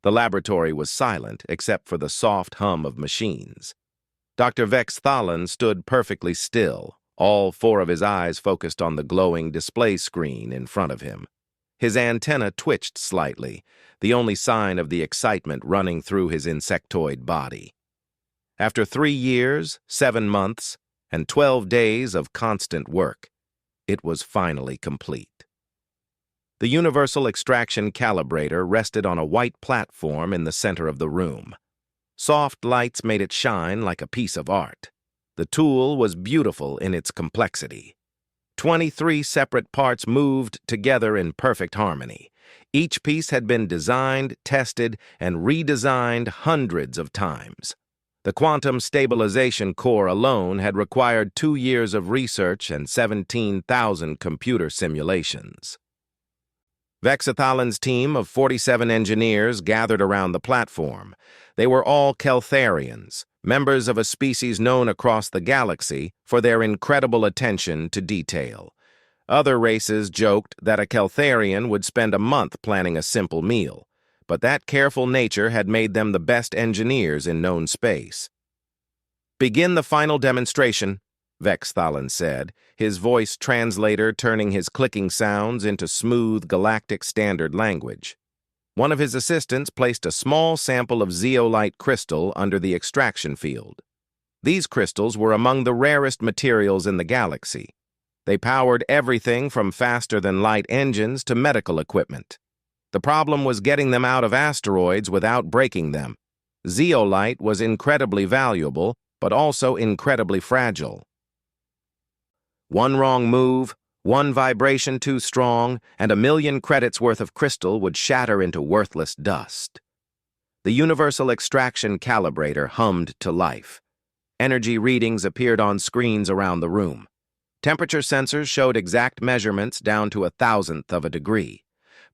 The laboratory was silent except for the soft hum of machines. Dr. Vex Thalan stood perfectly still, all four of his eyes focused on the glowing display screen in front of him. His antenna twitched slightly, the only sign of the excitement running through his insectoid body. After 3 years, 7 months, and 12 days of constant work, it was finally complete. The Universal Extraction Calibrator rested on a white platform in the center of the room. Soft lights made it shine like a piece of art. The tool was beautiful in its complexity. 23 separate parts moved together in perfect harmony. Each piece had been designed, tested, and redesigned hundreds of times. The quantum stabilization core alone had required 2 years of research and 17,000 computer simulations. Vexathalan's team of 47 engineers gathered around the platform. They were all Keltharians, members of a species known across the galaxy for their incredible attention to detail. Other races joked that a Keltharian would spend a month planning a simple meal, but that careful nature had made them the best engineers in known space. "Begin the final demonstration," Vex Thalan said, his voice translator turning his clicking sounds into smooth galactic standard language. One of his assistants placed a small sample of zeolite crystal under the extraction field. These crystals were among the rarest materials in the galaxy. They powered everything from faster-than-light engines to medical equipment. The problem was getting them out of asteroids without breaking them. Zeolite was incredibly valuable, but also incredibly fragile. One wrong move, one vibration too strong, and 1,000,000 credits worth of crystal would shatter into worthless dust. The Universal Extraction Calibrator hummed to life. Energy readings appeared on screens around the room. Temperature sensors showed exact measurements down to 1,000th of a degree.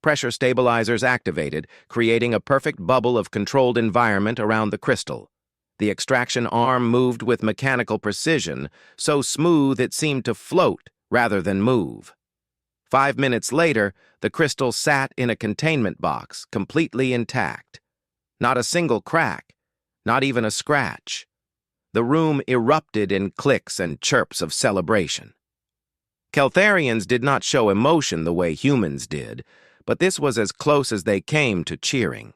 Pressure stabilizers activated, creating a perfect bubble of controlled environment around the crystal. The extraction arm moved with mechanical precision, so smooth it seemed to float rather than move. 5 minutes later, the crystal sat in a containment box, completely intact. Not a single crack, not even a scratch. The room erupted in clicks and chirps of celebration. Keltharians did not show emotion the way humans did, but this was as close as they came to cheering.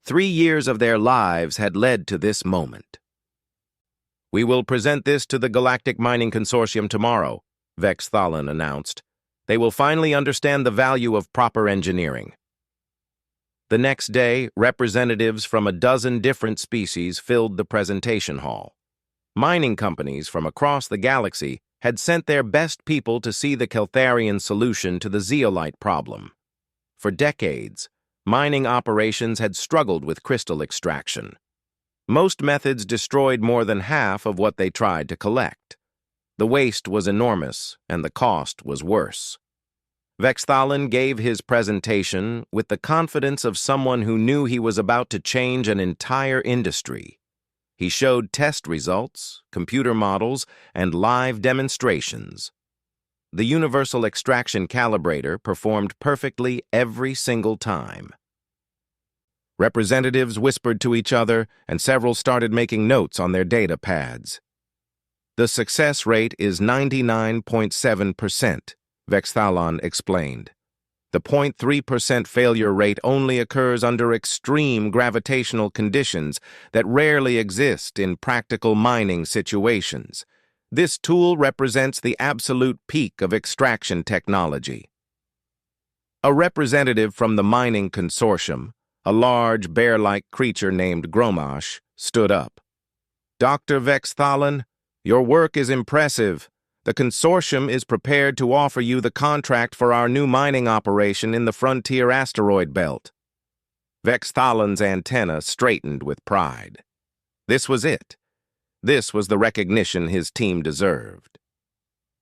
3 years of their lives had led to this moment. "We will present this to the Galactic Mining Consortium tomorrow," Vex Thalan announced. "They will finally understand the value of proper engineering." The next day, representatives from a dozen different species filled the presentation hall. Mining companies from across the galaxy had sent their best people to see the Keltharian solution to the zeolite problem. For decades, mining operations had struggled with crystal extraction. Most methods destroyed more than half of what they tried to collect. The waste was enormous, and the cost was worse. Vex Thalan gave his presentation with the confidence of someone who knew he was about to change an entire industry. He showed test results, computer models, and live demonstrations. The Universal Extraction Calibrator performed perfectly every single time. Representatives whispered to each other, and several started making notes on their data pads. "The success rate is 99.7%, Vex Thalan explained. "The 0.3% failure rate only occurs under extreme gravitational conditions that rarely exist in practical mining situations. This tool represents the absolute peak of extraction technology." A representative from the mining consortium, a large bear-like creature named Gromash, stood up. "Dr. Vex Thalan, your work is impressive. The consortium is prepared to offer you the contract for our new mining operation in the frontier asteroid belt." Vex Thalan's antenna straightened with pride. This was it. This was the recognition his team deserved.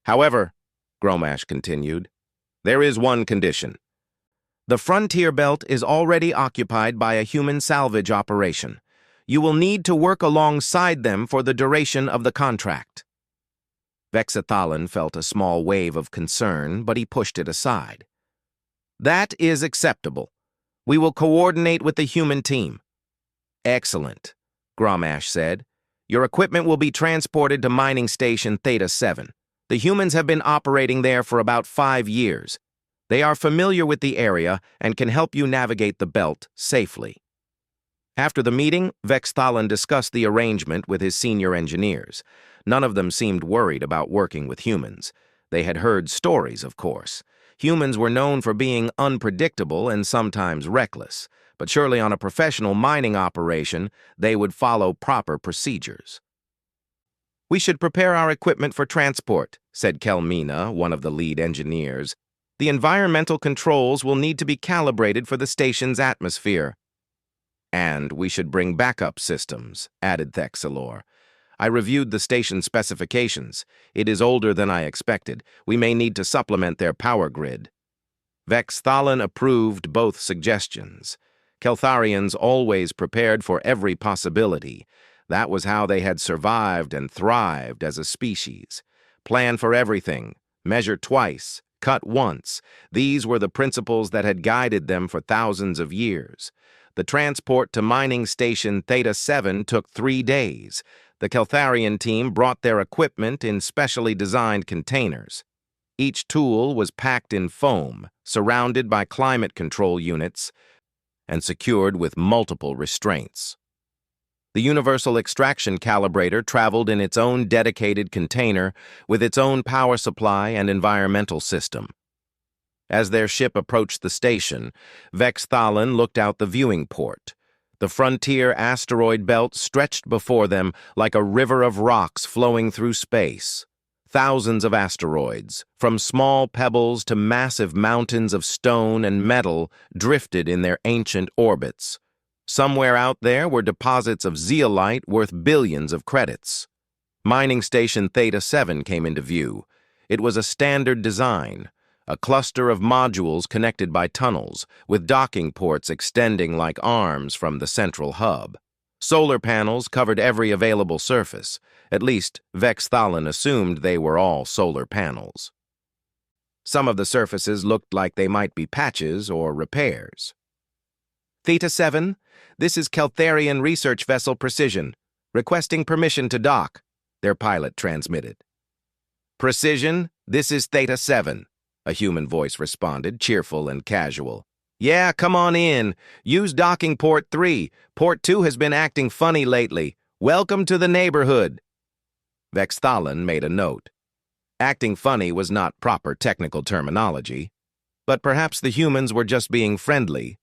"However," Gromash continued, "there is one condition. The frontier belt is already occupied by a human salvage operation. You will need to work alongside them for the duration of the contract." Vexathalan felt a small wave of concern, but he pushed it aside. "That is acceptable. We will coordinate with the human team. Excellent, Gromash said. Your equipment will be transported to Mining Station Theta 7. The humans have been operating there for about 5 years. They are familiar with the area and can help you navigate the belt safely. After the meeting, Vex Thalan discussed the arrangement with his senior engineers. None of them seemed worried about working with humans. They had heard stories, of course. Humans were known for being unpredictable and sometimes reckless, but surely on a professional mining operation, they would follow proper procedures. We should prepare our equipment for transport, said Kelmina, one of the lead engineers. The environmental controls will need to be calibrated for the station's atmosphere. And we should bring backup systems, added Thexalor. I reviewed the station specifications. It is older than I expected. We may need to supplement their power grid. Vex Thalan approved both suggestions. Keltharians always prepared for every possibility. That was how they had survived and thrived as a species. Plan for everything, measure twice, cut once. These were the principles that had guided them for thousands of years. The transport to Mining Station Theta 7 took 3 days. The Keltharian team brought their equipment in specially designed containers. Each tool was packed in foam, surrounded by climate control units, and secured with multiple restraints. The Universal Extraction Calibrator traveled in its own dedicated container with its own power supply and environmental system. As their ship approached the station, Vex Thalan looked out the viewing port. The frontier asteroid belt stretched before them like a river of rocks flowing through space. Thousands of asteroids, from small pebbles to massive mountains of stone and metal, drifted in their ancient orbits. Somewhere out there were deposits of zeolite worth billions of credits. Mining Station Theta 7 came into view. It was a standard design, a cluster of modules connected by tunnels, with docking ports extending like arms from the central hub. Solar panels covered every available surface. At least, Vex Thalan assumed they were all solar panels. Some of the surfaces looked like they might be patches or repairs. Theta 7, this is Keltharian Research Vessel Precision, requesting permission to dock, their pilot transmitted. Precision, this is Theta 7. A human voice responded, cheerful and casual. Yeah, come on in. Use docking port 3. Port 2 has been acting funny lately. Welcome to the neighborhood. Vex Thalan made a note. Acting funny was not proper technical terminology, but perhaps the humans were just being friendly.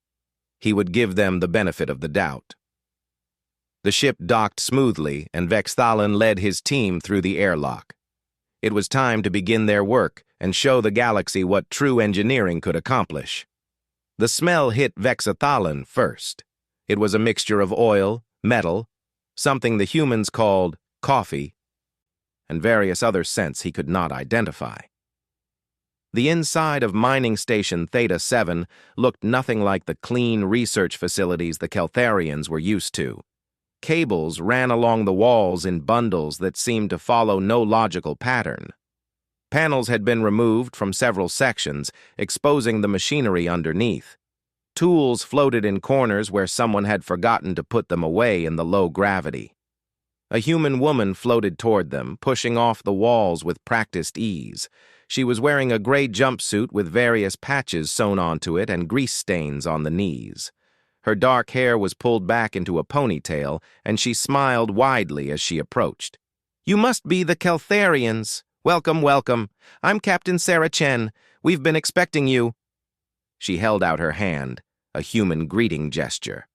He would give them the benefit of the doubt. The ship docked smoothly, and Vex Thalan led his team through the airlock. It was time to begin their work and show the galaxy what true engineering could accomplish. The smell hit Vex Thalan first. It was a mixture of oil, metal, something the humans called coffee, and various other scents he could not identify. The inside of Mining Station Theta 7 looked nothing like the clean research facilities the Keltharians were used to. Cables ran along the walls in bundles that seemed to follow no logical pattern. Panels had been removed from several sections, exposing the machinery underneath. Tools floated in corners where someone had forgotten to put them away in the low gravity. A human woman floated toward them, pushing off the walls with practiced ease. She was wearing a gray jumpsuit with various patches sewn onto it and grease stains on the knees. Her dark hair was pulled back into a ponytail, and she smiled widely as she approached. You must be the Keltharians. Welcome, welcome. I'm Captain Sarah Chen. We've been expecting you. She held out her hand, a human greeting gesture.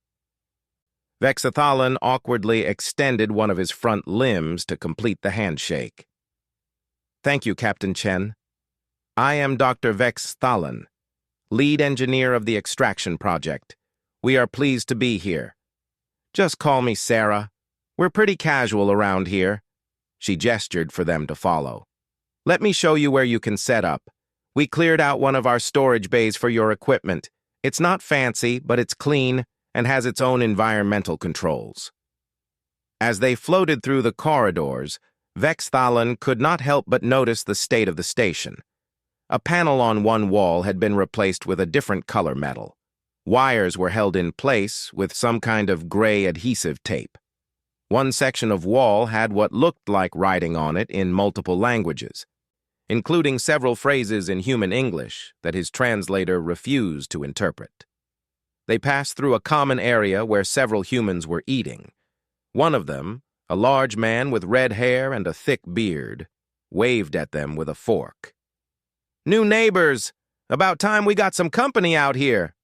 Vex Thalan awkwardly extended one of his front limbs to complete the handshake. Thank you, Captain Chen. I am Dr. Vex Thalan, lead engineer of the extraction project. We are pleased to be here. Just call me Sarah. We're pretty casual around here. She gestured for them to follow. Let me show you where you can set up. We cleared out one of our storage bays for your equipment. It's not fancy, but it's clean and has its own environmental controls. As they floated through the corridors, Vex Thalan could not help but notice the state of the station. A panel on one wall had been replaced with a different color metal. Wires were held in place with some kind of gray adhesive tape. One section of wall had what looked like writing on it in multiple languages, including several phrases in human English that his translator refused to interpret. They passed through a common area where several humans were eating. One of them, a large man with red hair and a thick beard, waved at them with a fork. "New neighbors! About time we got some company out here!"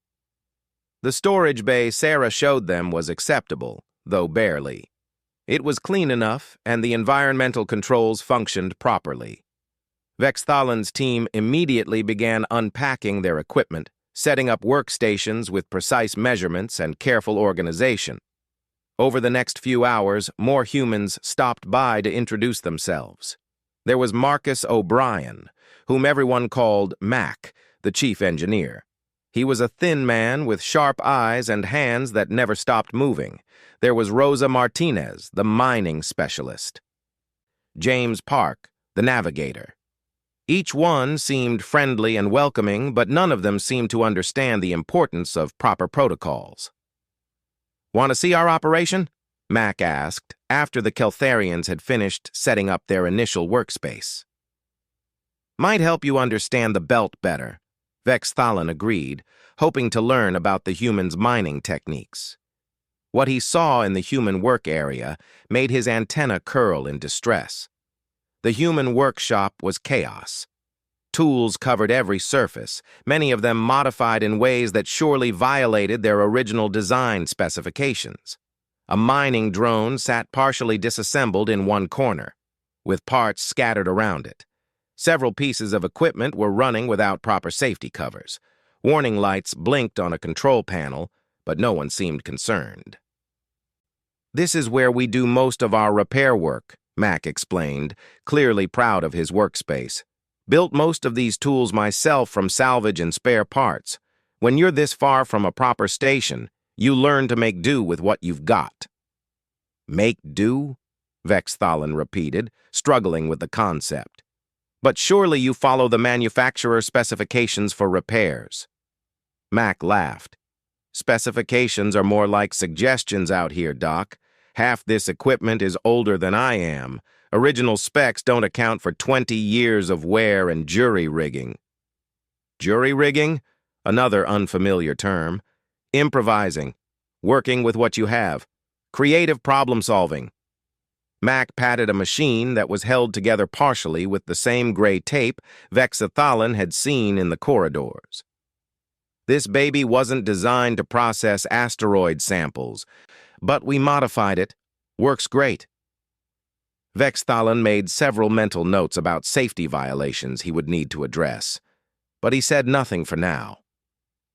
The storage bay Sarah showed them was acceptable, though barely. It was clean enough, and the environmental controls functioned properly. Vex Thalen's team immediately began unpacking their equipment, setting up workstations with precise measurements and careful organization. Over the next few hours, more humans stopped by to introduce themselves. There was Marcus O'Brien, whom everyone called Mac, the chief engineer. He was a thin man with sharp eyes and hands that never stopped moving. There was Rosa Martinez, the mining specialist. James Park, the navigator. Each one seemed friendly and welcoming, but none of them seemed to understand the importance of proper protocols. "Want to see our operation?" Mac asked, after the Keltharians had finished setting up their initial workspace. "Might help you understand the belt better," Vex Thalen agreed, hoping to learn about the humans' mining techniques. What he saw in the human work area made his antenna curl in distress. The human workshop was chaos. Tools covered every surface, many of them modified in ways that surely violated their original design specifications. A mining drone sat partially disassembled in one corner, with parts scattered around it. Several pieces of equipment were running without proper safety covers. Warning lights blinked on a control panel, but no one seemed concerned. "This is where we do most of our repair work," Mac explained, clearly proud of his workspace. "Built most of these tools myself from salvage and spare parts. When you're this far from a proper station, you learn to make do with what you've got." "Make do?" Vex Thalen repeated, struggling with the concept. "But surely you follow the manufacturer specifications for repairs." Mac laughed. "Specifications are more like suggestions out here, Doc. Half this equipment is older than I am. Original specs don't account for 20 years of wear and jury rigging." Jury rigging? Another unfamiliar term. Improvising. Working with what you have. Creative problem solving. Mac patted a machine that was held together partially with the same gray tape Vex Thalen had seen in the corridors. "This baby wasn't designed to process asteroid samples, but we modified it. Works great." Vex Thalen made several mental notes about safety violations he would need to address, but he said nothing for now.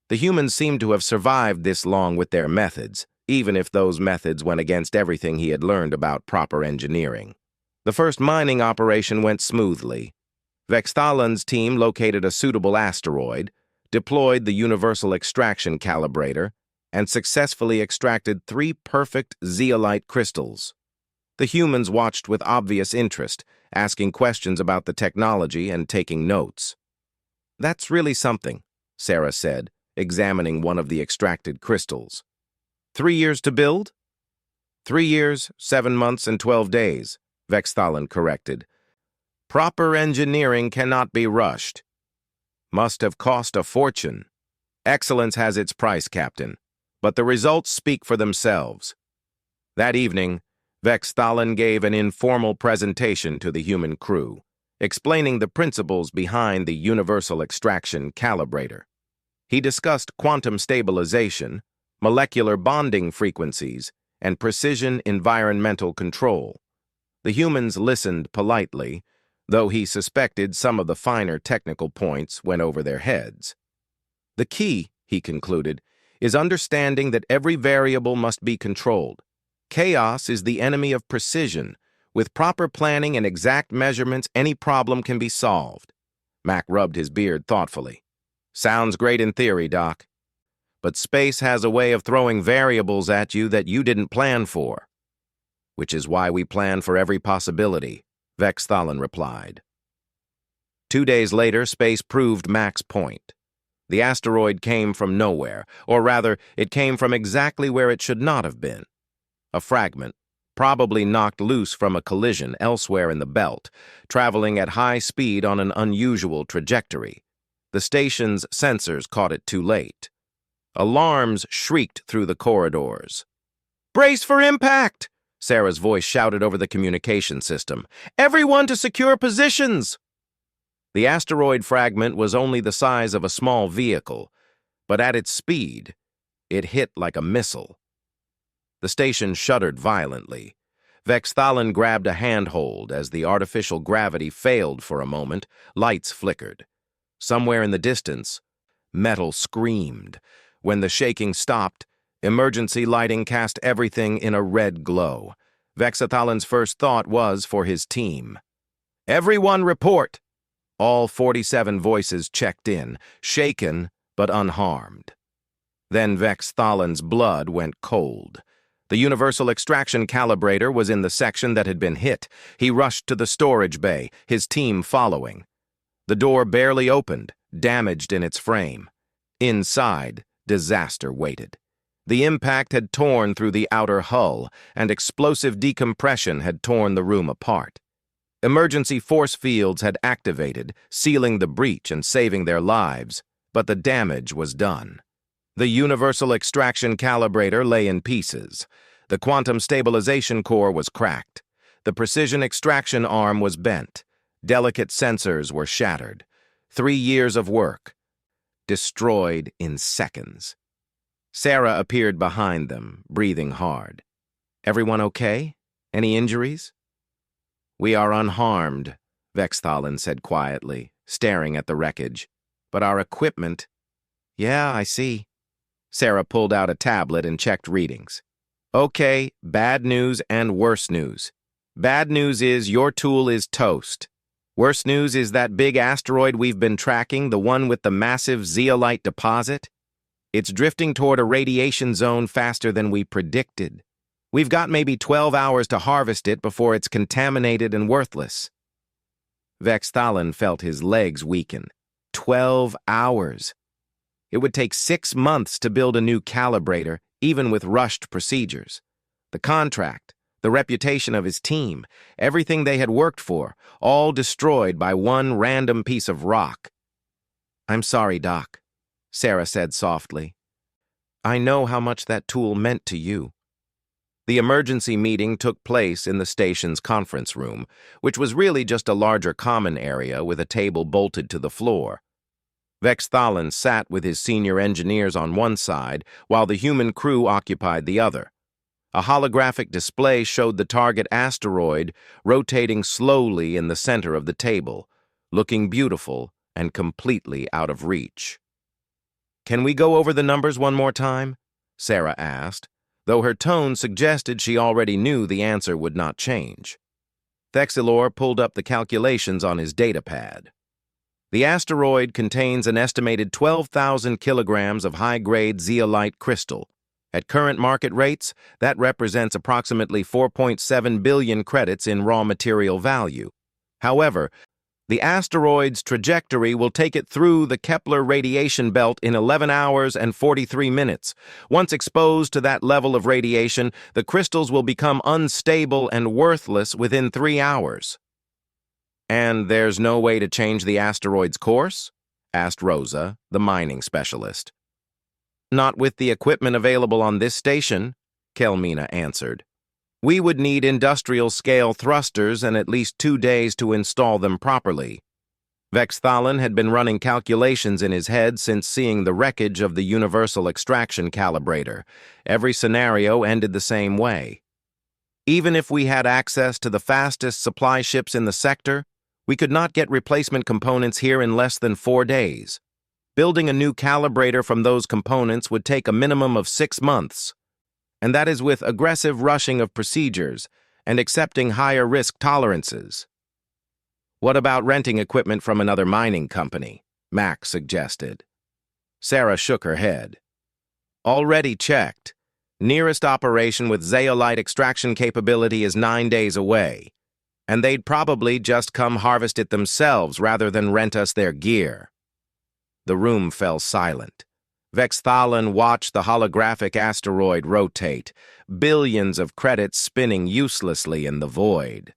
The humans seemed to have survived this long with their methods, even if those methods went against everything he had learned about proper engineering. The first mining operation went smoothly. Vex Thalen's team located a suitable asteroid, deployed the universal extraction calibrator, and successfully extracted 3 perfect zeolite crystals. The humans watched with obvious interest, asking questions about the technology and taking notes. "That's really something," Sarah said, examining one of the extracted crystals. 3 years to build?" 3 years, 7 months, and 12 days, Vex Thalen corrected. "Proper engineering cannot be rushed. Must have cost a fortune. Excellence has its price, Captain, but the results speak for themselves." That evening, Vex Thalen gave an informal presentation to the human crew, explaining the principles behind the universal extraction calibrator. He discussed quantum stabilization, molecular bonding frequencies, and precision environmental control. The humans listened politely, though he suspected some of the finer technical points went over their heads. "The key," he concluded, "is understanding that every variable must be controlled. Chaos is the enemy of precision. With proper planning and exact measurements, any problem can be solved." Mac rubbed his beard thoughtfully. "Sounds great in theory, Doc. But space has a way of throwing variables at you that you didn't plan for." "Which is why we plan for every possibility," Vex Thalen replied. 2 days later, space proved Mac's point. The asteroid came from nowhere, or rather, it came from exactly where it should not have been. A fragment, probably knocked loose from a collision elsewhere in the belt, traveling at high speed on an unusual trajectory. The station's sensors caught it too late. Alarms shrieked through the corridors. "Brace for impact!" Sarah's voice shouted over the communication system. "Everyone to secure positions!" The asteroid fragment was only the size of a small vehicle, but at its speed, it hit like a missile. The station shuddered violently. Vex Thalin grabbed a handhold as the artificial gravity failed for a moment. Lights flickered. Somewhere in the distance, metal screamed. When the shaking stopped, emergency lighting cast everything in a red glow. Vex Thalin's first thought was for his team. "Everyone report!" All 47 voices checked in, shaken but unharmed. Then Vex Thalin's blood went cold. The universal extraction calibrator was in the section that had been hit. He rushed to the storage bay, his team following. The door barely opened, damaged in its frame. Inside, disaster waited. The impact had torn through the outer hull, and explosive decompression had torn the room apart. Emergency force fields had activated, sealing the breach and saving their lives, but the damage was done. The universal extraction calibrator lay in pieces. The quantum stabilization core was cracked. The precision extraction arm was bent. Delicate sensors were shattered. 3 years of work, destroyed in seconds. Sarah appeared behind them, breathing hard. "Everyone okay? Any injuries?" "We are unharmed," Vex Thalin said quietly, staring at the wreckage. "But our equipment—" "Yeah, I see." Sarah pulled out a tablet and checked readings. "Okay, bad news and worse news. Bad news is your tool is toast. Worse news is that big asteroid we've been tracking, the one with the massive zeolite deposit. It's drifting toward a radiation zone faster than we predicted. We've got maybe 12 hours to harvest it before it's contaminated and worthless." Vex Thalin felt his legs weaken. 12 hours. It would take 6 months to build a new calibrator, even with rushed procedures. The contract, the reputation of his team, everything they had worked for, all destroyed by one random piece of rock. "I'm sorry, Doc," Sarah said softly. "I know how much that tool meant to you." The emergency meeting took place in the station's conference room, which was really just a larger common area with a table bolted to the floor. Vex Thalin sat with his senior engineers on one side, while the human crew occupied the other. A holographic display showed the target asteroid rotating slowly in the center of the table, looking beautiful and completely out of reach. "Can we go over the numbers one more time?" Sarah asked, though her tone suggested she already knew the answer would not change. Thexilor pulled up the calculations on his datapad. The asteroid contains an estimated 12,000 kilograms of high-grade zeolite crystal. At current market rates, that represents approximately 4.7 billion credits in raw material value. However, the asteroid's trajectory will take it through the Kepler radiation belt in 11 hours and 43 minutes. Once exposed to that level of radiation, the crystals will become unstable and worthless within 3 hours. "And there's no way to change the asteroid's course?" asked Rosa, the mining specialist. "Not with the equipment available on this station," Kelmina answered. "We would need industrial-scale thrusters and at least 2 days to install them properly." Vex Thalin had been running calculations in his head since seeing the wreckage of the universal extraction calibrator. Every scenario ended the same way. Even if we had access to the fastest supply ships in the sector, we could not get replacement components here in less than 4 days. Building a new calibrator from those components would take a minimum of 6 months. And that is with aggressive rushing of procedures and accepting higher risk tolerances. "What about renting equipment from another mining company?" Max suggested. Sarah shook her head. "Already checked. Nearest operation with zeolite extraction capability is 9 days away, and they'd probably just come harvest it themselves rather than rent us their gear." The room fell silent. Vex Thalan watched the holographic asteroid rotate, billions of credits spinning uselessly in the void.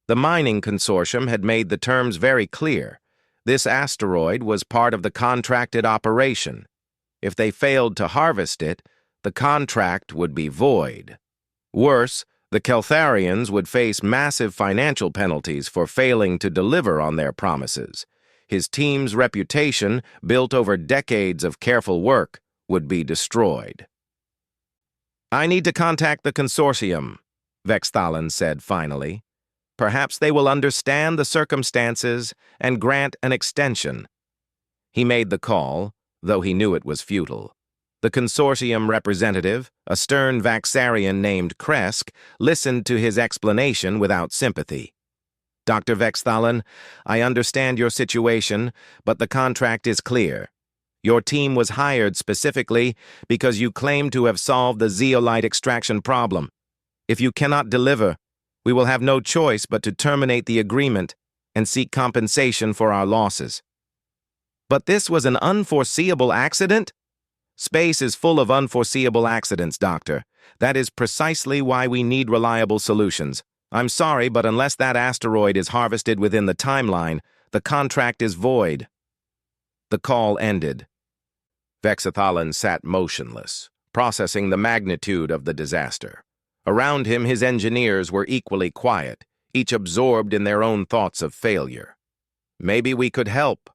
The mining consortium had made the terms very clear. This asteroid was part of the contracted operation. If they failed to harvest it, the contract would be void. Worse, the Keltharians would face massive financial penalties for failing to deliver on their promises. His team's reputation, built over decades of careful work, would be destroyed. "I need to contact the consortium," Vex Thalan said finally. "Perhaps they will understand the circumstances and grant an extension." He made the call, though he knew it was futile. The consortium representative, a stern Vaxarian named Kresk, listened to his explanation without sympathy. "Dr. Vex Thalan, I understand your situation, but the contract is clear. Your team was hired specifically because you claim to have solved the zeolite extraction problem. If you cannot deliver, we will have no choice but to terminate the agreement and seek compensation for our losses." "But this was an unforeseeable accident?" "Space is full of unforeseeable accidents, Doctor. That is precisely why we need reliable solutions. I'm sorry, but unless that asteroid is harvested within the timeline, the contract is void." The call ended. Vex Thalan sat motionless, processing the magnitude of the disaster. Around him, his engineers were equally quiet, each absorbed in their own thoughts of failure. "Maybe we could help."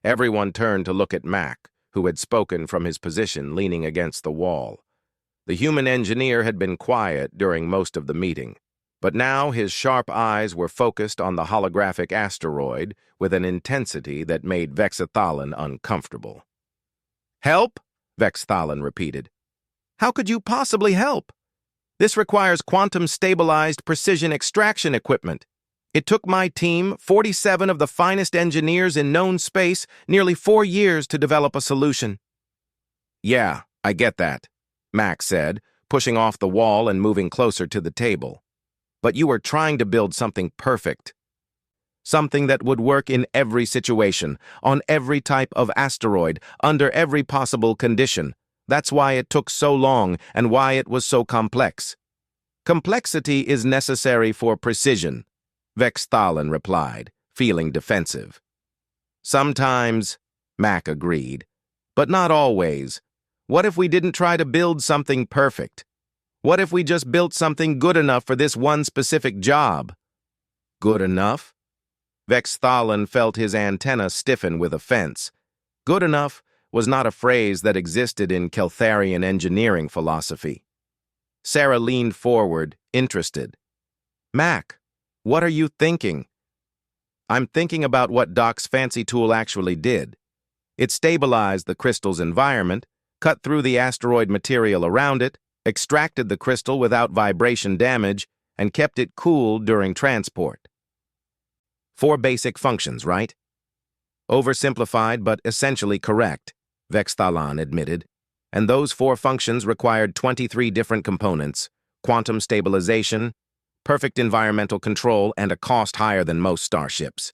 Everyone turned to look at Mac, who had spoken from his position leaning against the wall. The human engineer had been quiet during most of the meeting, but now his sharp eyes were focused on the holographic asteroid with an intensity that made Vex Thalan uncomfortable. "Help?" Vex Thalan repeated. "How could you possibly help? This requires quantum-stabilized precision extraction equipment. It took my team, 47 of the finest engineers in known space, nearly 4 years to develop a solution." "Yeah, I get that," Mac said, pushing off the wall and moving closer to the table. "But you were trying to build something perfect. Something that would work in every situation, on every type of asteroid, under every possible condition. That's why it took so long and why it was so complex." "Complexity is necessary for precision," Vex Thalan replied, feeling defensive. "Sometimes," Mac agreed, "but not always. What if we didn't try to build something perfect? What if we just built something good enough for this one specific job?" "Good enough?" Vex Thalan felt his antenna stiffen with offense. Good enough was not a phrase that existed in Keltharian engineering philosophy. Sarah leaned forward, interested. "Mac, what are you thinking?" "I'm thinking about what Doc's fancy tool actually did. It stabilized the crystal's environment, cut through the asteroid material around it, extracted the crystal without vibration damage, and kept it cool during transport. 4 basic functions, right?" "Oversimplified, but essentially correct," Vex Thalan admitted. "And those 4 functions required 23 different components: quantum stabilization, perfect environmental control, and a cost higher than most starships."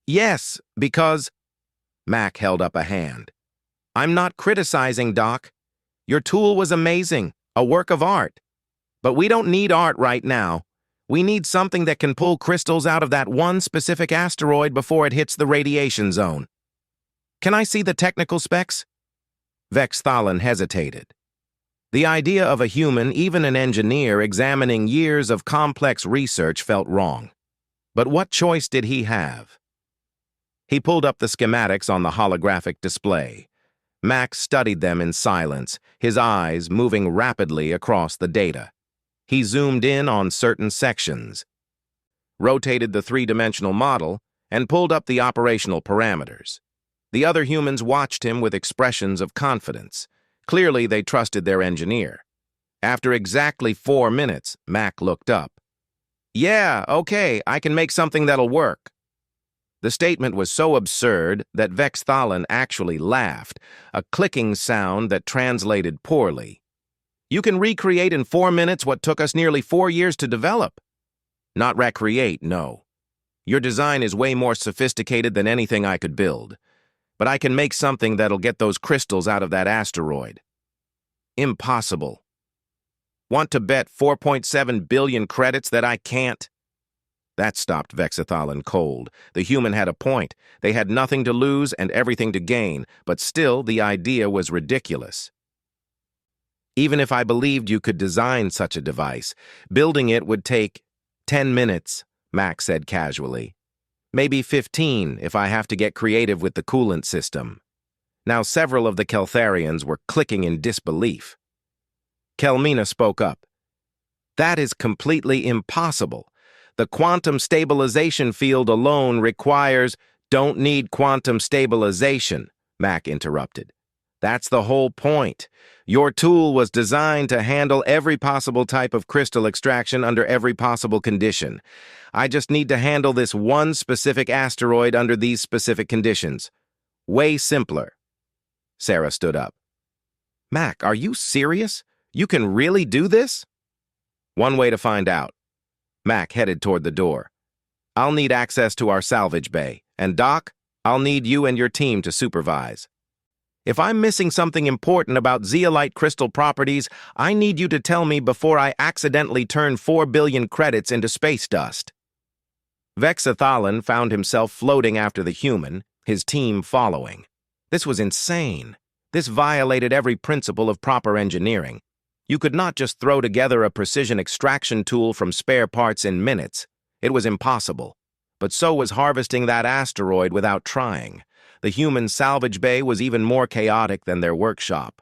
"Yes, because—" Mac held up a hand. "I'm not criticizing, Doc. Your tool was amazing, a work of art. But we don't need art right now. We need something that can pull crystals out of that one specific asteroid before it hits the radiation zone. Can I see the technical specs?" Vex Thalan hesitated. The idea of a human, even an engineer, examining years of complex research felt wrong. But what choice did he have? He pulled up the schematics on the holographic display. Mac studied them in silence, his eyes moving rapidly across the data. He zoomed in on certain sections, rotated the 3-dimensional model, and pulled up the operational parameters. The other humans watched him with expressions of confidence. Clearly, they trusted their engineer. After exactly 4 minutes, Mac looked up. "Yeah, okay, I can make something that'll work." The statement was so absurd that Vex Thalan actually laughed, a clicking sound that translated poorly. "You can recreate in 4 minutes what took us nearly 4 years to develop." "Not recreate, no. Your design is way more sophisticated than anything I could build. but I can make something that'll get those crystals out of that asteroid. Impossible. Want to bet 4.7 billion credits that I can't? That stopped Vexathalan cold. The human had a point. They had nothing to lose and everything to gain, but still the idea was ridiculous. Even if I believed you could design such a device, building it would take 10 minutes, Mac said casually. Maybe 15 if I have to get creative with the coolant system. Now several of the Keltharians were clicking in disbelief. Kelmina spoke up. That is completely impossible. The quantum stabilization field alone requires— Don't need quantum stabilization, Mac interrupted. That's the whole point. Your tool was designed to handle every possible type of crystal extraction under every possible condition. I just need to handle this one specific asteroid under these specific conditions. Way simpler. Sarah stood up. Mac, are you serious? You can really do this? One way to find out. Mac headed toward the door. I'll need access to our salvage bay, and Doc, I'll need you and your team to supervise. If I'm missing something important about zeolite crystal properties, I need you to tell me before I accidentally turn 4 billion credits into space dust. Vexathalan found himself floating after the human, his team following. This was insane. This violated every principle of proper engineering. You could not just throw together a precision extraction tool from spare parts in minutes. It was impossible. But so was harvesting that asteroid without trying. The human salvage bay was even more chaotic than their workshop.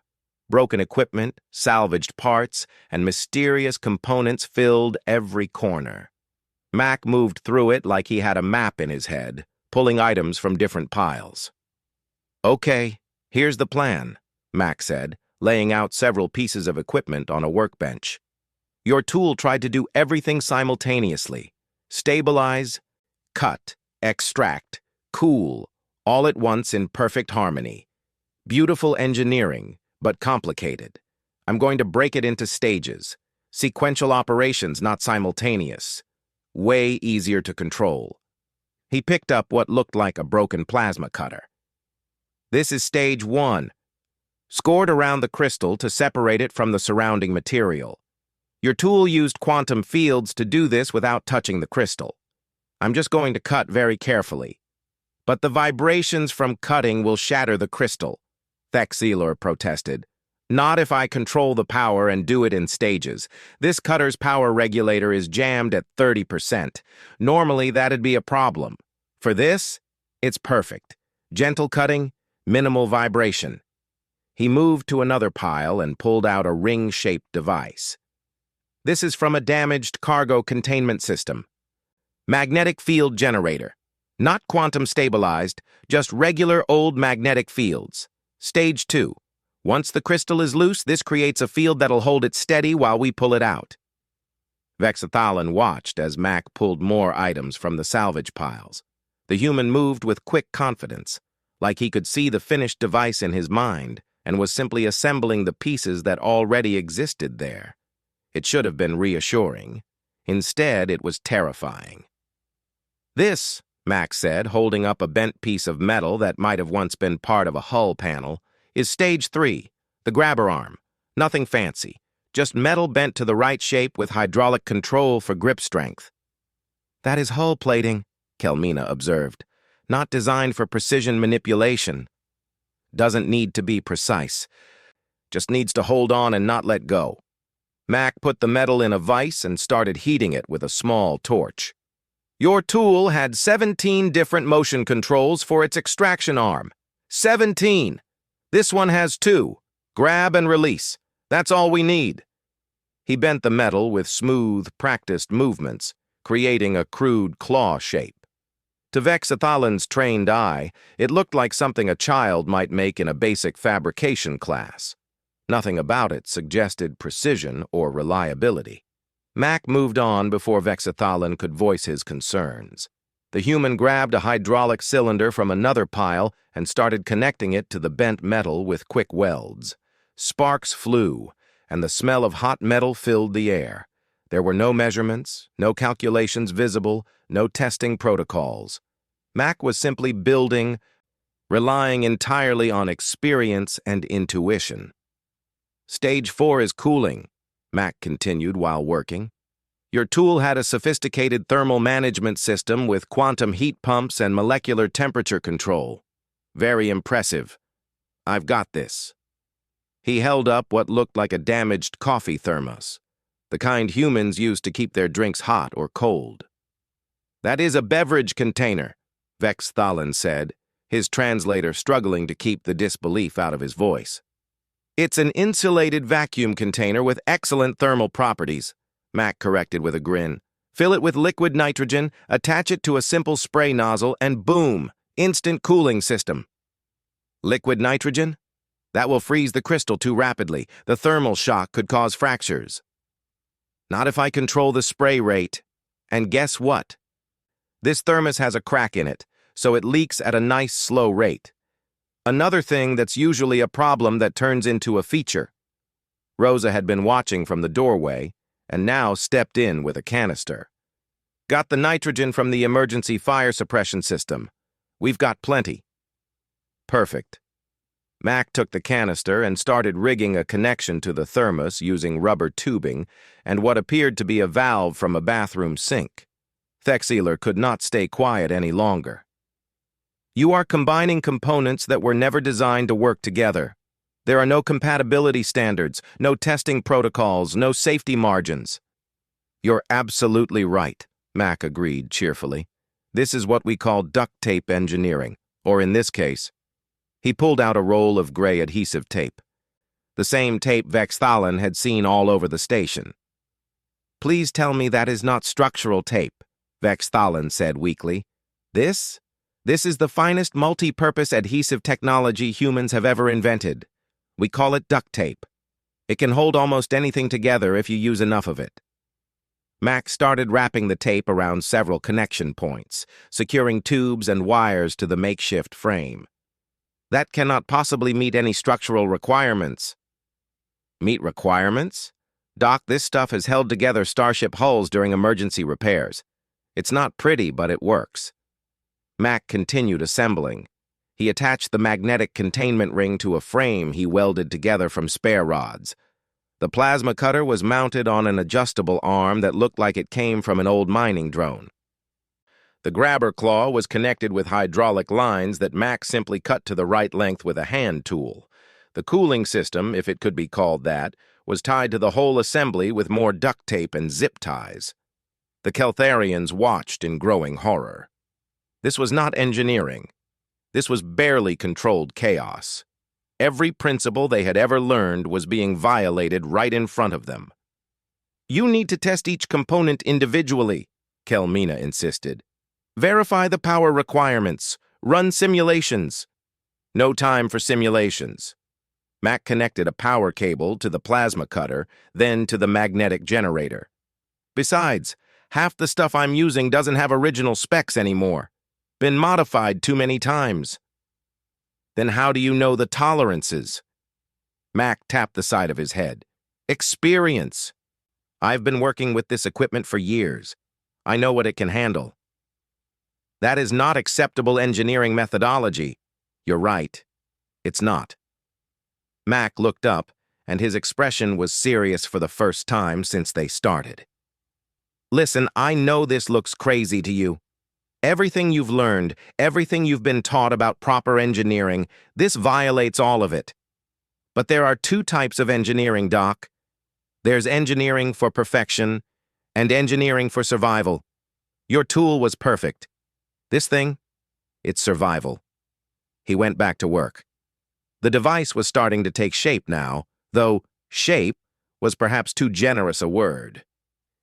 Broken equipment, salvaged parts, and mysterious components filled every corner. Mac moved through it like he had a map in his head, pulling items from different piles. Okay, here's the plan, Mac said, laying out several pieces of equipment on a workbench. Your tool tried to do everything simultaneously. Stabilize, cut, extract, cool, all at once in perfect harmony. Beautiful engineering, but complicated. I'm going to break it into stages. Sequential operations, not simultaneous. Way easier to control. He picked up what looked like a broken plasma cutter. This is stage 1. Scored around the crystal to separate it from the surrounding material. Your tool used quantum fields to do this without touching the crystal. I'm just going to cut very carefully. But the vibrations from cutting will shatter the crystal, Thexelor protested. Not if I control the power and do it in stages. This cutter's power regulator is jammed at 30%. Normally, that'd be a problem. For this, it's perfect. Gentle cutting, minimal vibration. He moved to another pile and pulled out a ring-shaped device. This is from a damaged cargo containment system. Magnetic field generator. Not quantum stabilized, just regular old magnetic fields. Stage 2. Once the crystal is loose, this creates a field that'll hold it steady while we pull it out. Vexathalan watched as Mac pulled more items from the salvage piles. The human moved with quick confidence, like he could see the finished device in his mind and was simply assembling the pieces that already existed there. It should have been reassuring. Instead, it was terrifying. This, Mac said, holding up a bent piece of metal that might have once been part of a hull panel, is stage 3, the grabber arm. Nothing fancy, just metal bent to the right shape with hydraulic control for grip strength. That is hull plating, Kelmina observed. Not designed for precision manipulation. Doesn't need to be precise. Just needs to hold on and not let go. Mac put the metal in a vise and started heating it with a small torch. Your tool had 17 different motion controls for its extraction arm. 17! This one has 2. Grab and release. That's all we need. He bent the metal with smooth, practiced movements, creating a crude claw shape. To Vexathalan's trained eye, it looked like something a child might make in a basic fabrication class. Nothing about it suggested precision or reliability. Mac moved on before Vexathalan could voice his concerns. The human grabbed a hydraulic cylinder from another pile and started connecting it to the bent metal with quick welds. Sparks flew, and the smell of hot metal filled the air. There were no measurements, no calculations visible, no testing protocols. Mac was simply building relying entirely on experience and intuition. Stage 4 is cooling, Mac continued while working. Your tool had a sophisticated thermal management system with quantum heat pumps and molecular temperature control. Very impressive. I've got this. He held up what looked like a damaged coffee thermos, the kind humans use to keep their drinks hot or cold. That is a beverage container, Vex Thalin said, his translator struggling to keep the disbelief out of his voice. It's an insulated vacuum container with excellent thermal properties, Mac corrected with a grin. Fill it with liquid nitrogen, attach it to a simple spray nozzle, and boom, instant cooling system. Liquid nitrogen? That will freeze the crystal too rapidly. The thermal shock could cause fractures. Not if I control the spray rate. And guess what? This thermos has a crack in it, so it leaks at a nice slow rate. Another thing that's usually a problem that turns into a feature. Rosa had been watching from the doorway, and now stepped in with a canister. Got the nitrogen from the emergency fire suppression system. We've got plenty. Perfect. Mac took the canister and started rigging a connection to the thermos using rubber tubing and what appeared to be a valve from a bathroom sink. Thexeler could not stay quiet any longer. You are combining components that were never designed to work together. There are no compatibility standards, no testing protocols, no safety margins. You're absolutely right, Mac agreed cheerfully. This is what we call duct tape engineering, or in this case, he pulled out a roll of gray adhesive tape. The same tape Vex Thalin had seen all over the station. Please tell me that is not structural tape, Vex Thalin said weakly. This is the finest multi-purpose adhesive technology humans have ever invented. We call it duct tape. It can hold almost anything together if you use enough of it. Mac started wrapping the tape around several connection points, securing tubes and wires to the makeshift frame. That cannot possibly meet any structural requirements. Meet requirements? Doc, this stuff has held together starship hulls during emergency repairs. It's not pretty, but it works. Mac continued assembling. He attached the magnetic containment ring to a frame he welded together from spare rods. The plasma cutter was mounted on an adjustable arm that looked like it came from an old mining drone. The grabber claw was connected with hydraulic lines that Mac simply cut to the right length with a hand tool. The cooling system, if it could be called that, was tied to the whole assembly with more duct tape and zip ties. The Keltharians watched in growing horror. This was not engineering. This was barely controlled chaos. Every principle they had ever learned was being violated right in front of them. You need to test each component individually, Kelmina insisted. Verify the power requirements. Run simulations. No time for simulations. Mac connected a power cable to the plasma cutter, then to the magnetic generator. Besides, half the stuff I'm using doesn't have original specs anymore. Been modified too many times. Then how do you know the tolerances? Mac tapped the side of his head. Experience. I've been working with this equipment for years. I know what it can handle. That is not acceptable engineering methodology. You're right. It's not. Mac looked up, and his expression was serious for the first time since they started. Listen, I know this looks crazy to you. Everything you've learned, everything you've been taught about proper engineering, this violates all of it. But there are two types of engineering, Doc. There's engineering for perfection and engineering for survival. Your tool was perfect. This thing, it's survival. He went back to work. The device was starting to take shape now, though shape was perhaps too generous a word.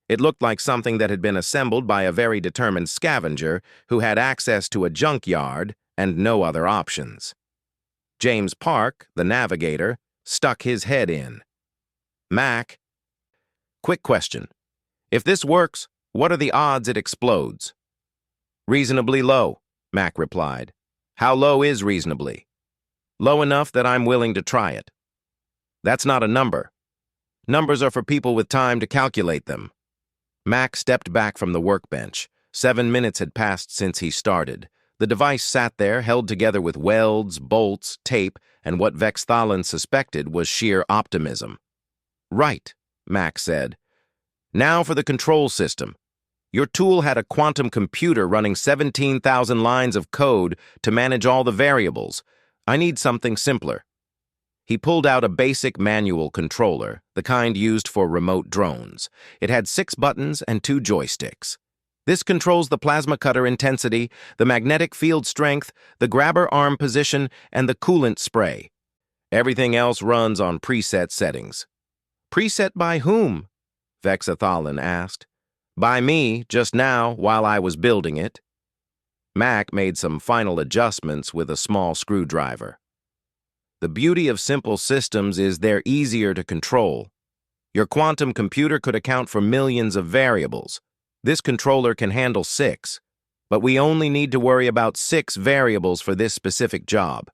It looked like something that had been assembled by a very determined scavenger who had access to a junkyard and no other options. James Park, the navigator, stuck his head in. Mac, quick question. If this works, what are the odds it explodes? Reasonably low, Mac replied. How low is reasonably? Low enough that I'm willing to try it. That's not a number. Numbers are for people with time to calculate them. Mac stepped back from the workbench. 7 minutes had passed since he started. The device sat there, held together with welds, bolts, tape, and what Vex Thalan suspected was sheer optimism. "Right," Mac said. "Now for the control system. Your tool had a quantum computer running 17,000 lines of code to manage all the variables. I need something simpler." He pulled out a basic manual controller, the kind used for remote drones. It had 6 buttons and 2 joysticks. This controls the plasma cutter intensity, the magnetic field strength, the grabber arm position, and the coolant spray. Everything else runs on preset settings. "Preset by whom?" Vex Thalan asked. "By me, just now, while I was building it." Mac made some final adjustments with a small screwdriver. The beauty of simple systems is they're easier to control. Your quantum computer could account for millions of variables. This controller can handle 6, but we only need to worry about 6 variables for this specific job.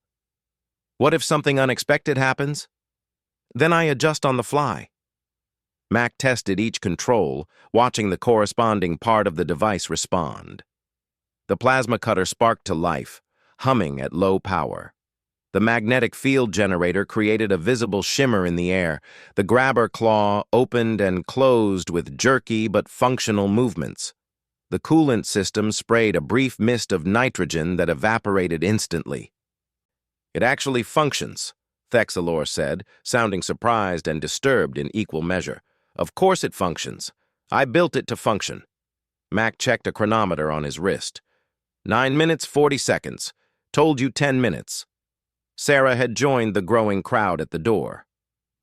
What if something unexpected happens? Then I adjust on the fly. Mac tested each control, watching the corresponding part of the device respond. The plasma cutter sparked to life, humming at low power. The magnetic field generator created a visible shimmer in the air. The grabber claw opened and closed with jerky but functional movements. The coolant system sprayed a brief mist of nitrogen that evaporated instantly. "It actually functions," Thexalor said, sounding surprised and disturbed in equal measure. "Of course it functions. I built it to function." Mac checked a chronometer on his wrist. 9 minutes, 40 seconds. Told you 10 minutes. Sarah had joined the growing crowd at the door.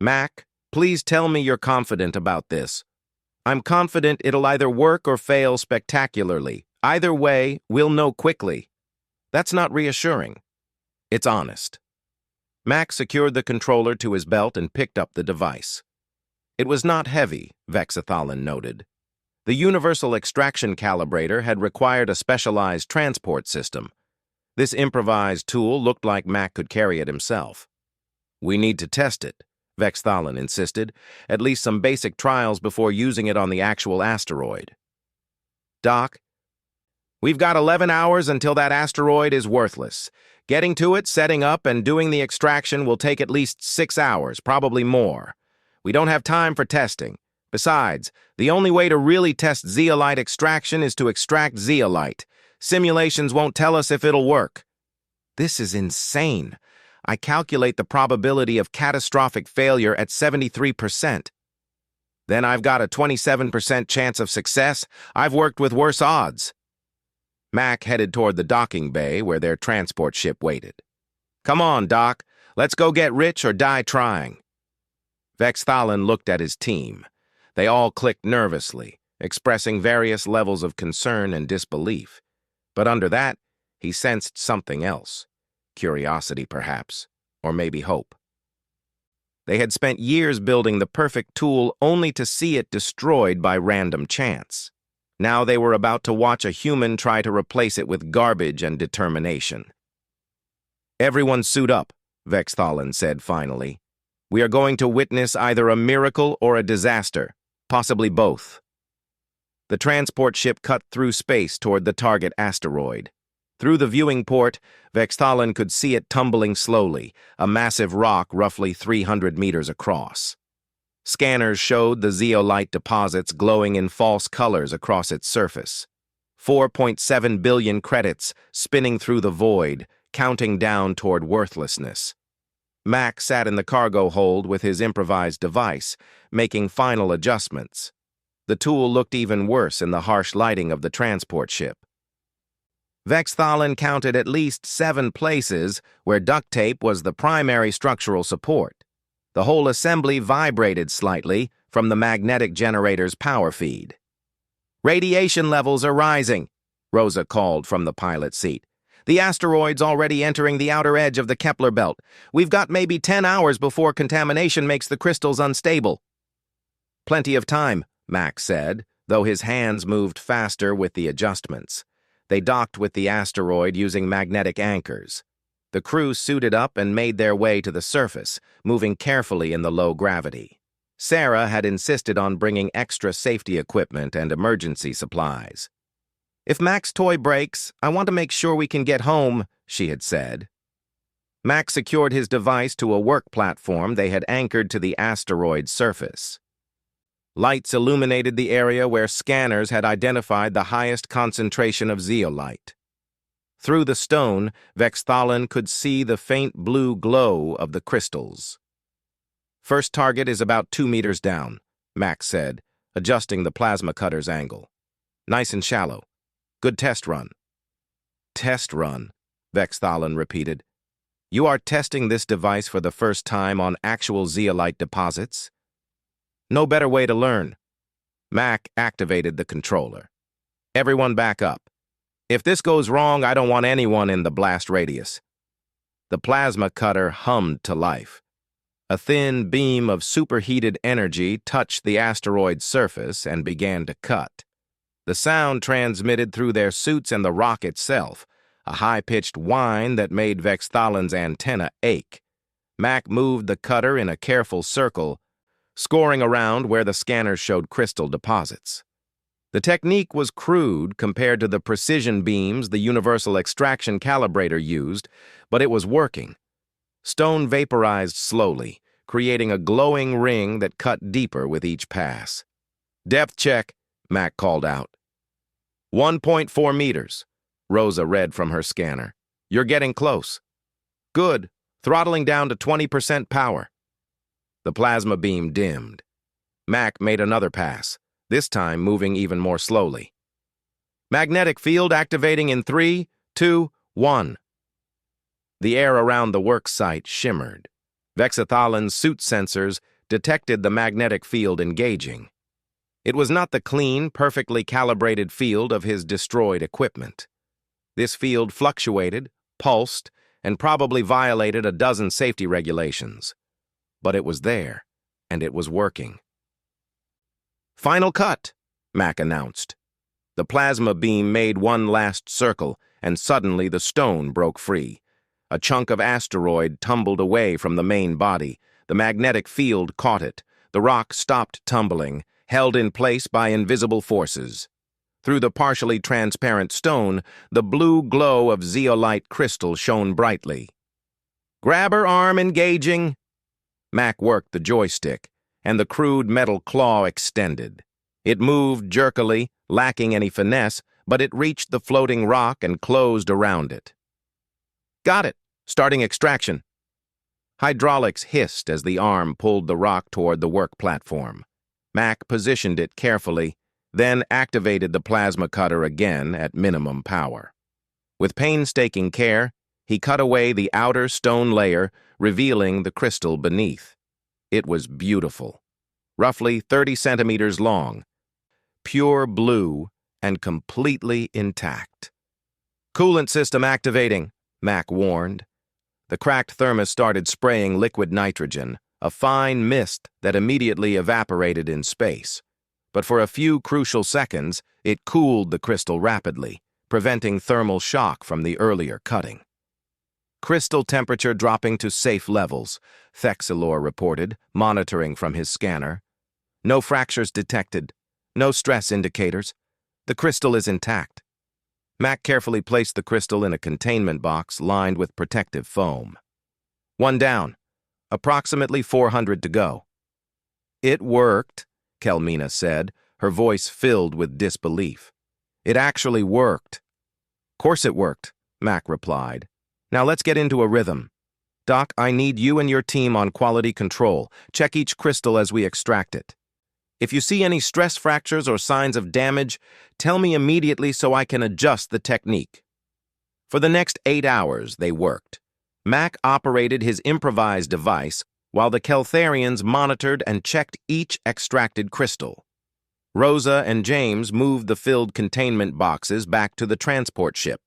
"Mac, please tell me you're confident about this." "I'm confident it'll either work or fail spectacularly. Either way, we'll know quickly." "That's not reassuring." "It's honest." Mac secured the controller to his belt and picked up the device. It was not heavy, Vex Thalan noted. The universal extraction calibrator had required a specialized transport system. This improvised tool looked like Mac could carry it himself. "We need to test it," Vex Thalan insisted, "at least some basic trials before using it on the actual asteroid." "Doc, we've got 11 hours until that asteroid is worthless. Getting to it, setting up, and doing the extraction will take at least 6 hours, probably more. We don't have time for testing. Besides, the only way to really test zeolite extraction is to extract zeolite. Simulations won't tell us if it'll work." "This is insane. I calculate the probability of catastrophic failure at 73%. "Then I've got a 27% chance of success. I've worked with worse odds." Mac headed toward the docking bay where their transport ship waited. "Come on, Doc. Let's go get rich or die trying." Vex Thalan looked at his team. They all clicked nervously, expressing various levels of concern and disbelief. But under that, he sensed something else. Curiosity, perhaps, or maybe hope. They had spent years building the perfect tool only to see it destroyed by random chance. Now they were about to watch a human try to replace it with garbage and determination. "Everyone suit up," Vex Thalan said finally. "We are going to witness either a miracle or a disaster, possibly both." The transport ship cut through space toward the target asteroid. Through the viewing port, Vex Thalan could see it tumbling slowly, a massive rock roughly 300 meters across. Scanners showed the zeolite deposits glowing in false colors across its surface. 4.7 billion credits spinning through the void, counting down toward worthlessness. Mac sat in the cargo hold with his improvised device, making final adjustments. The tool looked even worse in the harsh lighting of the transport ship. Vex Thalan counted at least 7 places where duct tape was the primary structural support. The whole assembly vibrated slightly from the magnetic generator's power feed. "Radiation levels are rising," Rosa called from the pilot seat. "The asteroid's already entering the outer edge of the Kepler belt. We've got maybe 10 hours before contamination makes the crystals unstable." "Plenty of time," Mac said, though his hands moved faster with the adjustments. They docked with the asteroid using magnetic anchors. The crew suited up and made their way to the surface, moving carefully in the low gravity. Sarah had insisted on bringing extra safety equipment and emergency supplies. "If Mac's toy breaks, I want to make sure we can get home," she had said. Mac secured his device to a work platform they had anchored to the asteroid's surface. Lights illuminated the area where scanners had identified the highest concentration of zeolite. Through the stone, Vexthalin could see the faint blue glow of the crystals. "First target is about 2 meters down," Mac said, adjusting the plasma cutter's angle. "Nice and shallow. Good test run." "Test run," Vexthalin repeated. "You are testing this device for the first time on actual zeolite deposits?" "No better way to learn." Mac activated the controller. "Everyone back up. If this goes wrong, I don't want anyone in the blast radius." The plasma cutter hummed to life. A thin beam of superheated energy touched the asteroid's surface and began to cut. The sound transmitted through their suits and the rock itself, a high-pitched whine that made Vexthalin's antenna ache. Mac moved the cutter in a careful circle, scoring around where the scanners showed crystal deposits. The technique was crude compared to the precision beams the universal extraction calibrator used, but it was working. Stone vaporized slowly, creating a glowing ring that cut deeper with each pass. "Depth check," Mac called out. 1.4 meters, Rosa read from her scanner. "You're getting close." "Good. Throttling down to 20% power." The plasma beam dimmed. Mac made another pass, this time moving even more slowly. "Magnetic field activating in 3, 2, 1. The air around the work site shimmered. Vexthalin's suit sensors detected the magnetic field engaging. It was not the clean, perfectly calibrated field of his destroyed equipment. This field fluctuated, pulsed, and probably violated a dozen safety regulations. But it was there, and it was working. "Final cut," Mac announced. The plasma beam made one last circle, and suddenly the stone broke free. A chunk of asteroid tumbled away from the main body. The magnetic field caught it. The rock stopped tumbling, held in place by invisible forces. Through the partially transparent stone, the blue glow of zeolite crystal shone brightly. "Grabber arm engaging." Mac worked the joystick, and the crude metal claw extended. It moved jerkily, lacking any finesse, but it reached the floating rock and closed around it. "Got it. Starting extraction." Hydraulics hissed as the arm pulled the rock toward the work platform. Mac positioned it carefully, then activated the plasma cutter again at minimum power. With painstaking care, he cut away the outer stone layer, revealing the crystal beneath. It was beautiful, roughly 30 centimeters long, pure blue and completely intact. "Coolant system activating," Mac warned. The cracked thermos started spraying liquid nitrogen, a fine mist that immediately evaporated in space. But for a few crucial seconds, it cooled the crystal rapidly, preventing thermal shock from the earlier cutting. "Crystal temperature dropping to safe levels," Thexilor reported, monitoring from his scanner. "No fractures detected. No stress indicators. The crystal is intact." Mac carefully placed the crystal in a containment box lined with protective foam. "One down. Approximately 400 to go." "It worked," Kelmina said, her voice filled with disbelief. "It actually worked." "Course it worked," Mac replied. "Now let's get into a rhythm. Doc, I need you and your team on quality control. Check each crystal as we extract it. If you see any stress fractures or signs of damage, tell me immediately so I can adjust the technique." For the next 8 hours, they worked. Mac operated his improvised device while the Keltharians monitored and checked each extracted crystal. Rosa and James moved the filled containment boxes back to the transport ship.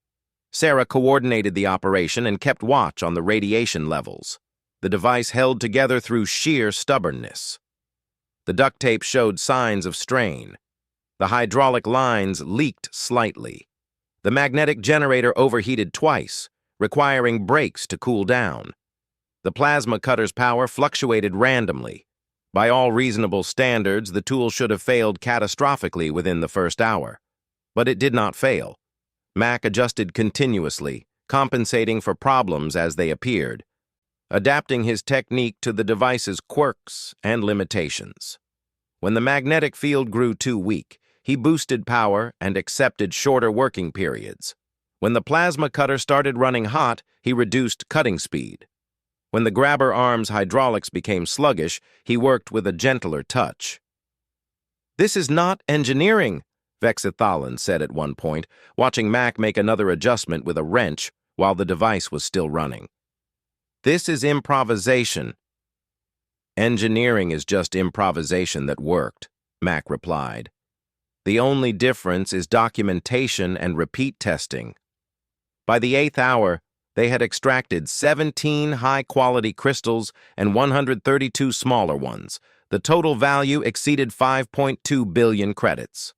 Sarah coordinated the operation and kept watch on the radiation levels. The device held together through sheer stubbornness. The duct tape showed signs of strain. The hydraulic lines leaked slightly. The magnetic generator overheated twice, requiring brakes to cool down. The plasma cutter's power fluctuated randomly. By all reasonable standards, the tool should have failed catastrophically within the first hour. But it did not fail. Mac adjusted continuously, compensating for problems as they appeared, adapting his technique to the device's quirks and limitations. When the magnetic field grew too weak, he boosted power and accepted shorter working periods. When the plasma cutter started running hot, he reduced cutting speed. When the grabber arm's hydraulics became sluggish, he worked with a gentler touch. "This is not engineering," Vexithalan said at one point, watching Mac make another adjustment with a wrench while the device was still running. "This is improvisation." "Engineering is just improvisation that worked," Mac replied. "The only difference is documentation and repeat testing." By the 8th hour, they had extracted 17 high-quality crystals and 132 smaller ones. The total value exceeded 5.2 billion credits.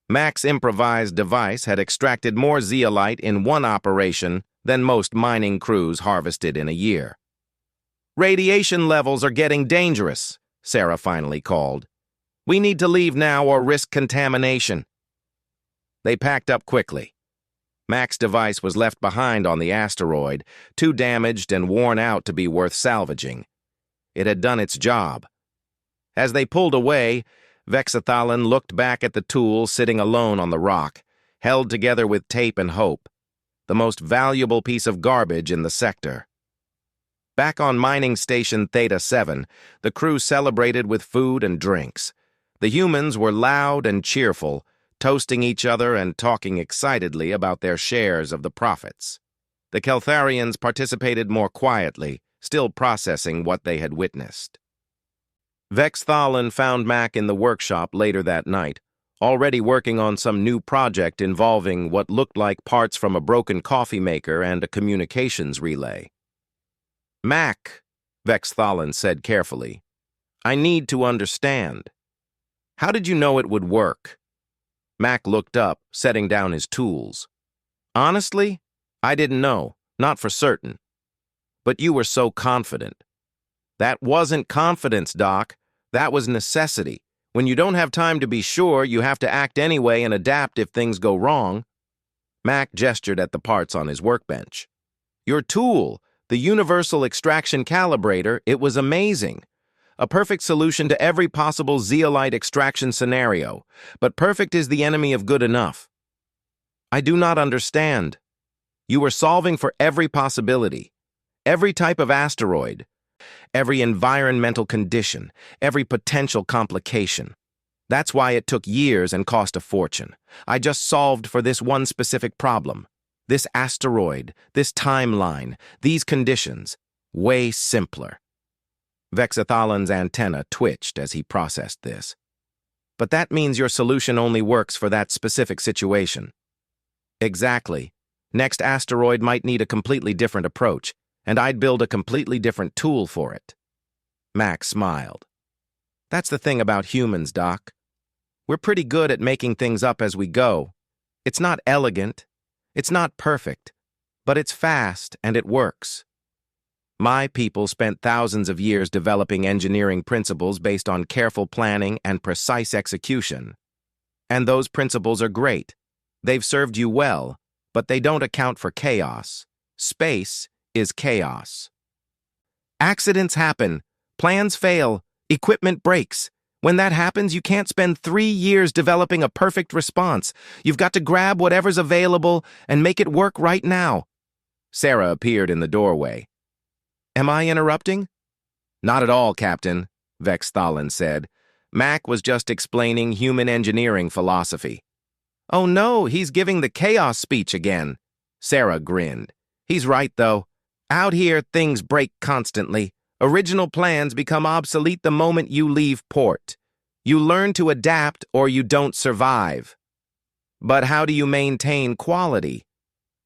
Mac's improvised device had extracted more zeolite in one operation than most mining crews harvested in a year. "Radiation levels are getting dangerous," Sarah finally called. "We need to leave now or risk contamination." They packed up quickly. Mac's device was left behind on the asteroid, too damaged and worn out to be worth salvaging. It had done its job. As they pulled away, Vexithalan looked back at the tool sitting alone on the rock, held together with tape and hope, the most valuable piece of garbage in the sector. Back on mining station Theta 7, the crew celebrated with food and drinks. The humans were loud and cheerful, toasting each other and talking excitedly about their shares of the profits. The Keltharians participated more quietly, still processing what they had witnessed. Vexithalan found Mac in the workshop later that night, already working on some new project involving what looked like parts from a broken coffee maker and a communications relay. "Mac," Vexithalan said carefully, "I need to understand. How did you know it would work?" Mac looked up, setting down his tools. "Honestly, I didn't know, not for certain. But you were so confident." "That wasn't confidence, Doc. That was necessity. When you don't have time to be sure, you have to act anyway and adapt if things go wrong." Mac gestured at the parts on his workbench. "Your tool, the Universal Extraction Calibrator, it was amazing. A perfect solution to every possible zeolite extraction scenario, but perfect is the enemy of good enough." "I do not understand. You were solving for every possibility, every type of asteroid, every environmental condition, every potential complication. That's why it took years and cost a fortune. I just solved for this one specific problem. This asteroid, this timeline, these conditions. Way simpler." Vexithalan's antenna twitched as he processed this. "But that means your solution only works for that specific situation." "Exactly. Next asteroid might need a completely different approach, and I'd build a completely different tool for it." Max smiled. "That's the thing about humans, Doc. We're pretty good at making things up as we go. It's not elegant, it's not perfect, but it's fast and it works. My people spent thousands of years developing engineering principles based on careful planning and precise execution. And those principles are great. They've served you well, but they don't account for chaos. Space is chaos. Accidents happen, plans fail, equipment breaks. When that happens, you can't spend 3 years developing a perfect response. You've got to grab whatever's available and make it work right now." Sarah appeared in the doorway. "Am I interrupting?" "Not at all, Captain," Vexithalan said. "Mac was just explaining human engineering philosophy." "Oh no, he's giving the chaos speech again." Sarah grinned. "He's right, though. Out here, things break constantly. Original plans become obsolete the moment you leave port. You learn to adapt or you don't survive. But how do you maintain quality?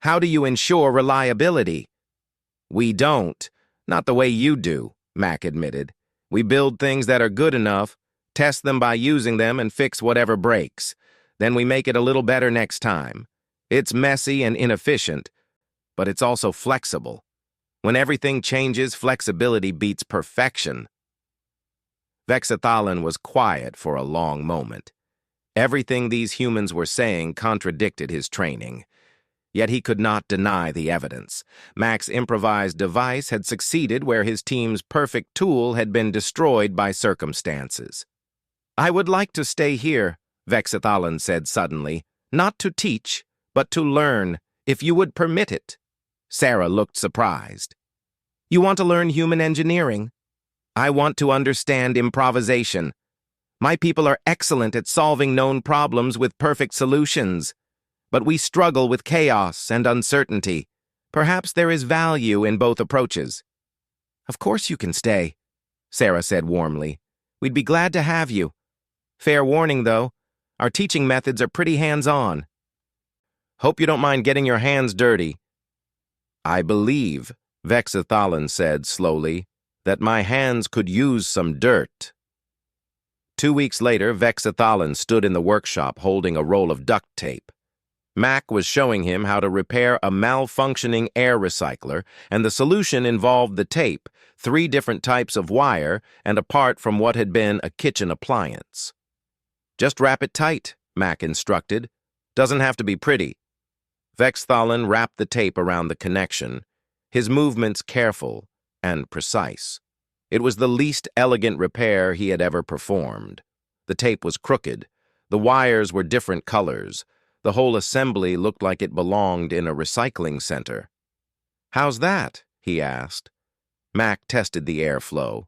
How do you ensure reliability?" "We don't. Not the way you do," Mac admitted. "We build things that are good enough, test them by using them, and fix whatever breaks. Then we make it a little better next time. It's messy and inefficient, but it's also flexible. When everything changes, flexibility beats perfection." Vexithalan was quiet for a long moment. Everything these humans were saying contradicted his training. Yet he could not deny the evidence. Mac's improvised device had succeeded where his team's perfect tool had been destroyed by circumstances. "I would like to stay here," Vexithalan said suddenly, "not to teach, but to learn, if you would permit it." Sarah looked surprised. "You want to learn human engineering?" "I want to understand improvisation. My people are excellent at solving known problems with perfect solutions. But we struggle with chaos and uncertainty. Perhaps there is value in both approaches." "Of course you can stay," Sarah said warmly. "We'd be glad to have you. Fair warning, though, our teaching methods are pretty hands-on." "Hope you don't mind getting your hands dirty." "I believe," Vexithalan said slowly, "that my hands could use some dirt." 2 weeks later, Vexithalan stood in the workshop holding a roll of duct tape. Mac was showing him how to repair a malfunctioning air recycler, and the solution involved the tape, 3 different types of wire, and a part from what had been a kitchen appliance. "Just wrap it tight," Mac instructed. "Doesn't have to be pretty." Vexithalan wrapped the tape around the connection, his movements careful and precise. It was the least elegant repair he had ever performed. The tape was crooked. The wires were different colors. The whole assembly looked like it belonged in a recycling center. "How's that?" he asked. Mac tested the airflow.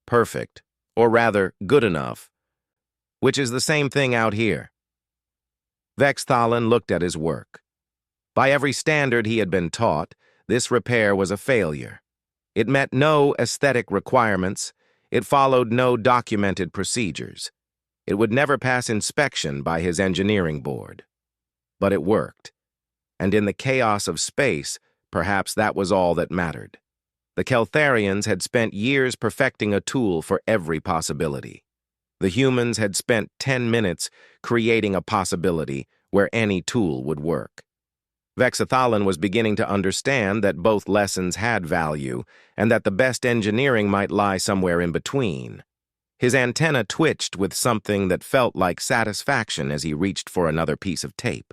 "Perfect, or rather, good enough, which is the same thing out here." Vexithalan looked at his work. By every standard he had been taught, this repair was a failure. It met no aesthetic requirements. It followed no documented procedures. It would never pass inspection by his engineering board. But it worked. And in the chaos of space, perhaps that was all that mattered. The Keltharians had spent years perfecting a tool for every possibility. The humans had spent 10 minutes creating a possibility where any tool would work. Vexithalan was beginning to understand that both lessons had value and that the best engineering might lie somewhere in between. His antenna twitched with something that felt like satisfaction as he reached for another piece of tape.